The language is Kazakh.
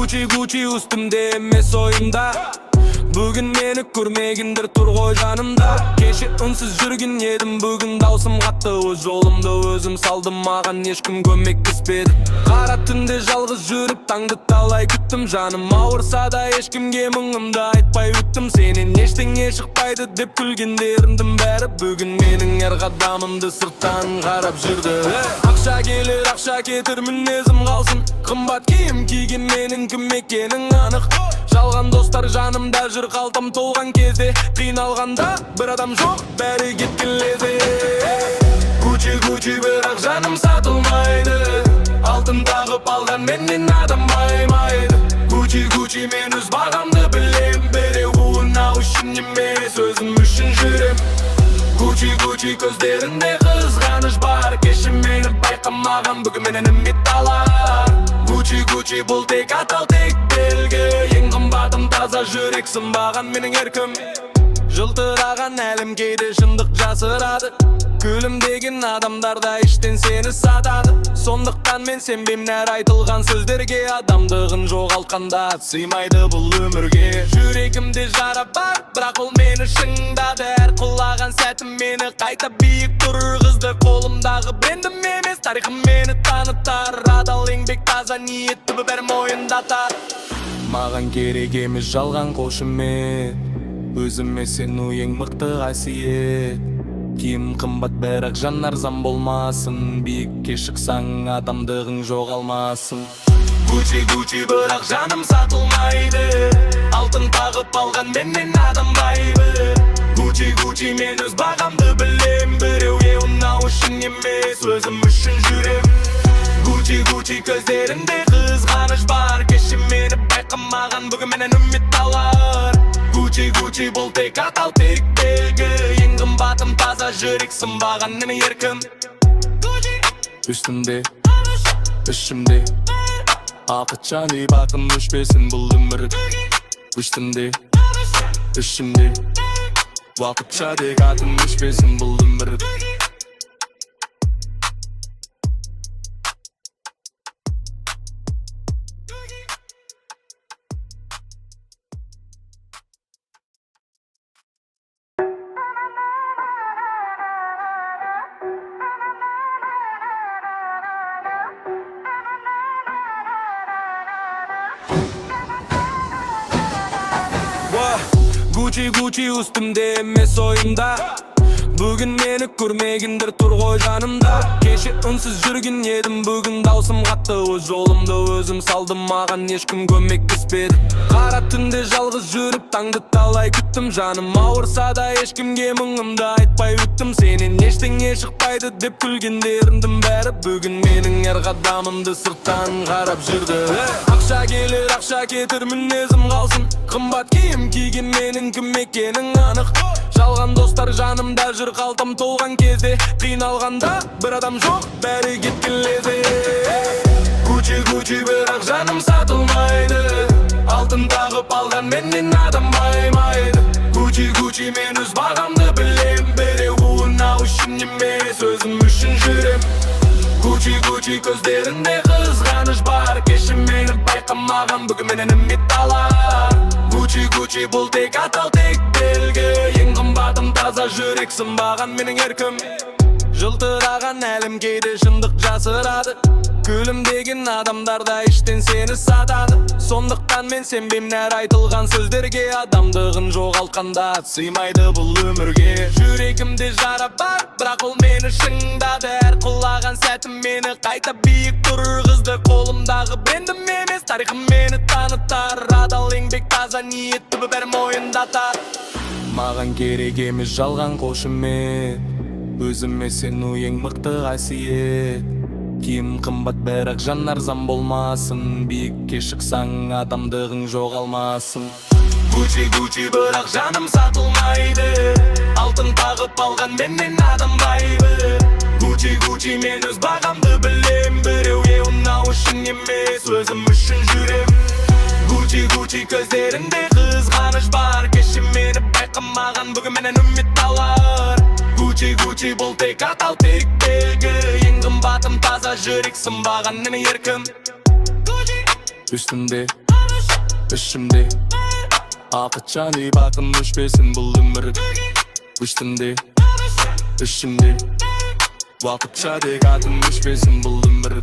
Gucci üstümde emmes oyunda. Bugün meni көрмегендер тур ғой жанымда. Кеше үнсіз жүрген едім, бүгін даусым қатты. Өз жолымды өзім салдым, маған ешкім көмектеспеді. Қара түнде жалғыз жүріп таңды талай күттім. Жаным ауырса да ешкімге мұңымды айтпай өттім. Сенен ештеңе шықпайды деп күлгендерімдің бәрі бүгін менің әр қадамымды сырттан қарап жүрді. Ақша келер, ақша кетер, мінезім қалсын. Қымбат киім киген менің кім екенің анық. Жалған достар жанымда жүр, қалтам толған кезде. Қиналғанда бір адам жоқ, бәрі кеткен лезде. Gucci бірақ жаным сатылмайды. Алтын тағып алған менен адам баймайды. Gucci мен өз бағамды білем. Біреу ұнау үшін емес, өзім үшін жүрем. Gucci көздерінде қызғаныш бар. Кеше мені байқамаған, бүгін менен үміт алар. Gucci бұл тек атау, тек белгі. Ең қымбатым таза жүрек сынбаған менің еркім. Жылтыраған әлім кейде шындық жасырады. Күлімдеген адамдарда іштен сені сатады. Сондықтан мен сенбеймін әр айтылған сөздерге. Адамдығын жоғалтқанда сыймайды бұл өмірге. Жүрегімде жара бар, бірақ ол мені шыңдады. Әр құлаған сәтім мені қайта биік тұрғызды. Қолымдағы брендім емес, тарихым мені танытар. Адал еңбек, таза ниет, түбі бәрі мойындатар. Маған керек емес жалған қошемет, өзіме сену ең мықты қасиет. Киім қымбат бірақ жан арзан болмасын. Биікке шықсаң адамдығың жоғалмасын. Gucci бірақ жаным сатылмайды. Алтын тағып алған менен адам байды. Gucci мен өз бағамды білем. Біреуге ұнау үшін емес, өзім үшін жүрем. Gucci көздерінде қызғаныш бар. Кеше мені байқамаған, бүгін менен үміт алар. Gucci бұл тек атау, тек белгі. Ең қымбатым таза жүрек сынбаған менің еркім. Үстімде, ішімде ақыт жаны бақым өшпесін бұл өмір. Үстімде, ішімде уақытша тек атым өшпесін бұл өмір. Gucci үстімде емес ойымда. Бүгін мені көрмегендер тур ғой жанымда. Кеше үнсіз жүрген едім, бүгін даусым қатты. Өз жолымды өзім салдым, маған ешкім көмектеспеді. Қара түнде жалғыз жүріп таңды талай күттім. Жаным ауырса да ешкімге мұңымды айтпай өттім. Сенен ештеңе шықпайды деп күлгендерімдің бәрі бүгін менің әр қадамымды сырттан қарап жүрді. Ақша келер, ақша кетер, мінезім қалсын. Қымбат киім киген менің кім екенің анық. Жалған достар жанымда жүр, қалтам толған кезде. Қиналғанда бір адам жоқ, бәрі кеткен лезде. Gucci бірақ жаным сатылмайды. Алтын тағып алған менен адам баймайды. Gucci мен өз бағамды білем. Біреу ұнау үшін емес, өзім үшін жүрем. Gucci көздерінде қызғаныш бар. Кеше мені байқамаған, бүгін менен үміт алар. Gucci бұл тек атау, тек белгі. Ең қымбатым таза жүрек сынбаған менің еркім. Жылтыраған әлім кейде шындық жасырады. Күлімдеген адамдарда іштен сені сатады. Сондықтан мен сенбеймін әр айтылған сөздерге. Адамдығын жоғалтқанда сыймайды бұл өмірге. Жүрегімде жара бар, бірақ ол мені шыңдады. Әр құлаған сәтім мені қайта биік тұрғызды. Қолымдағы брендім емес, тарихым мені танытар. Адал еңбек, таза ниет, түбі бәрі мойындатар. Маған керек емес жалған қошемет, өзіме сену ең мықты қасиет. Киім қымбат бірақ жан арзан болмасын. Биікке шықсаң адамдығың жоғалмасын. Gucci бірақ жаным сатылмайды. Алтын тағып алған менен адам байды. Gucci мен өз бағамды білем. Біреуге ұнау үшін емес, өзім үшін жүрем. Gucci көздерінде қызғаныш бар. Кеше мені байқамаған, бүгін менен үміт алар. Gucci бұл тек атау, тек белгі. Ең қымбатым таза жүрек сынбаған менің еркім. Үстімде, ішімде Ақытша не бақын өшпесін бұл өмір Үстімде, ішімде Уақытша дек атын өшпесін бұл өмір